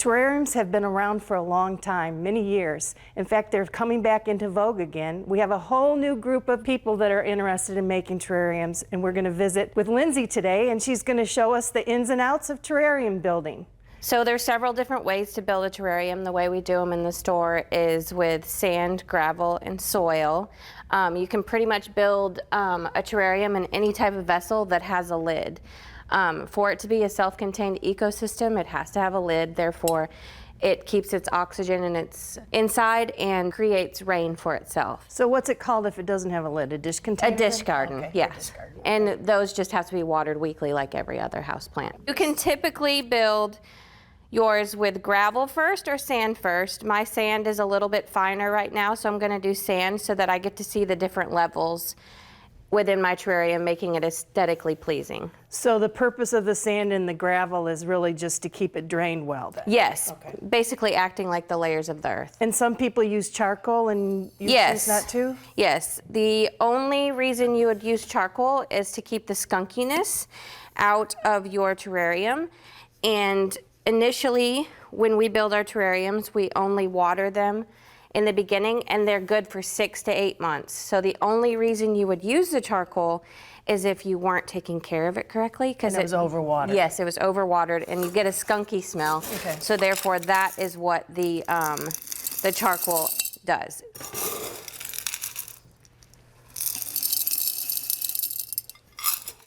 Terrariums have been around for a long time, many years. In fact, they're coming back into vogue again. We have a whole new group of people that are interested in making terrariums, and we're going to visit with Lindsay today, and she's going to show us the ins and outs of terrarium building. So there's several different ways to build a terrarium. The way we do them in the store is with sand, gravel, and soil. You can pretty much build a terrarium in any type of vessel that has a lid. For it to be a self-contained ecosystem, it has to have a lid. Therefore, it keeps its oxygen in its inside and creates rain for itself. So what's it called if it doesn't have a lid? A dish container? A dish garden, okay. yes. A dish garden. And those just have to be watered weekly like every other house plant. You can typically build yours with gravel first or sand first. My sand is a little bit finer right now, so I'm going to do sand so that I get to see the different levels within my terrarium, making it aesthetically pleasing. So the purpose of the sand and the gravel is really just to keep it drained well then? Yes, okay. Basically acting like the layers of the earth. And some people use charcoal and you use that too? Yes, the only reason you would use charcoal is to keep the skunkiness out of your terrarium. And initially, when we build our terrariums, we only water them in the beginning, and they're good for 6 to 8 months. So the only reason you would use the charcoal is if you weren't taking care of it correctly. Because it was overwatered. Yes, it was overwatered, and you get a skunky smell. Okay. So therefore, that is what the charcoal does.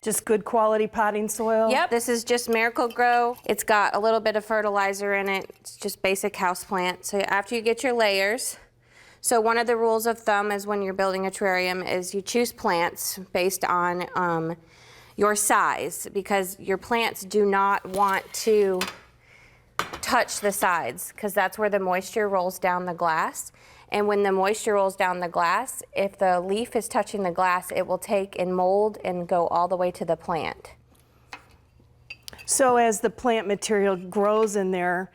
Just good quality potting soil? Yep, this is just Miracle-Gro. It's got a little bit of fertilizer in it. It's just basic houseplant. So after you get your layers, so one of the rules of thumb is when you're building a terrarium is you choose plants based on your size, because your plants do not want to touch the sides, because that's where the moisture rolls down the glass. And when the moisture rolls down the glass, if the leaf is touching the glass, it will take and mold and go all the way to the plant. So as the plant material grows in there,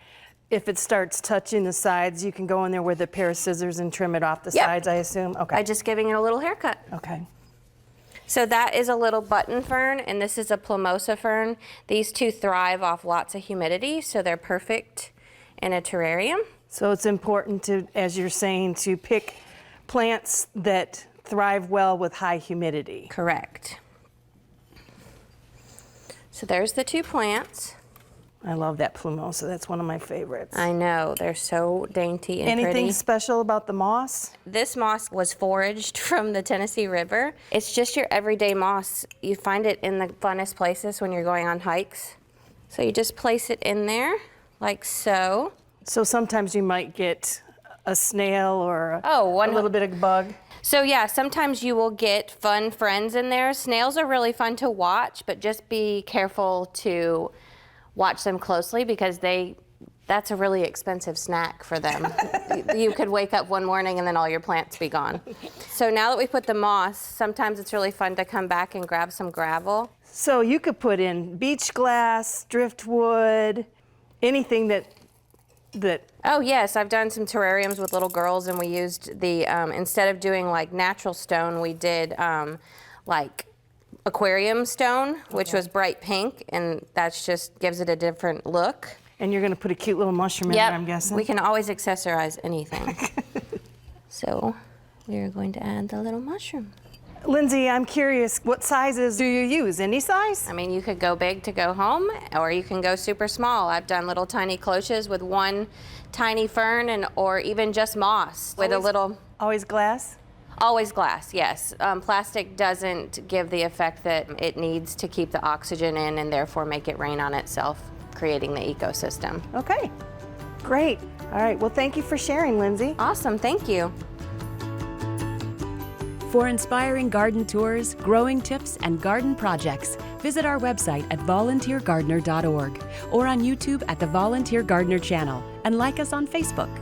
if it starts touching the sides, you can go in there with a pair of scissors and trim it off the sides, I assume? Okay. By just giving it a little haircut. Okay. So that is a little button fern, and this is a plumosa fern. These two thrive off lots of humidity, so they're perfect in a terrarium. So it's important to, as you're saying, to pick plants that thrive well with high humidity. Correct. So there's the two plants. I love that plumosa. That's one of my favorites. I know, they're so dainty and pretty. Anything special about the moss? This moss was foraged from the Tennessee River. It's just your everyday moss. You find it in the funnest places when you're going on hikes. So you just place it in there like so. So sometimes you might get a snail or a little bit of bug. So yeah, sometimes you will get fun friends in there. Snails are really fun to watch, but just be careful to watch them closely, because that's a really expensive snack for them. You could wake up one morning and then all your plants be gone. So now that we put the moss, sometimes it's really fun to come back and grab some gravel. So you could put in beach glass, driftwood, anything that Oh yes, I've done some terrariums with little girls, and we used the, instead of doing like natural stone, we did like aquarium stone, which was bright pink, and that's just gives it a different look. And you're going to put a cute little mushroom in there, I'm guessing? We can always accessorize anything. So we're going to add the little mushroom. Lindsay, I'm curious, what sizes do you use? Any size? I mean, you could go big to go home, or you can go super small. I've done little tiny cloches with one tiny fern, or even just moss with a little... Always glass? Always glass, yes. Plastic doesn't give the effect that it needs to keep the oxygen in and therefore make it rain on itself, creating the ecosystem. Okay, great. All right, well, thank you for sharing, Lindsay. Awesome, thank you. For inspiring garden tours, growing tips, and garden projects, visit our website at volunteergardener.org or on YouTube at the Volunteer Gardener channel, and like us on Facebook.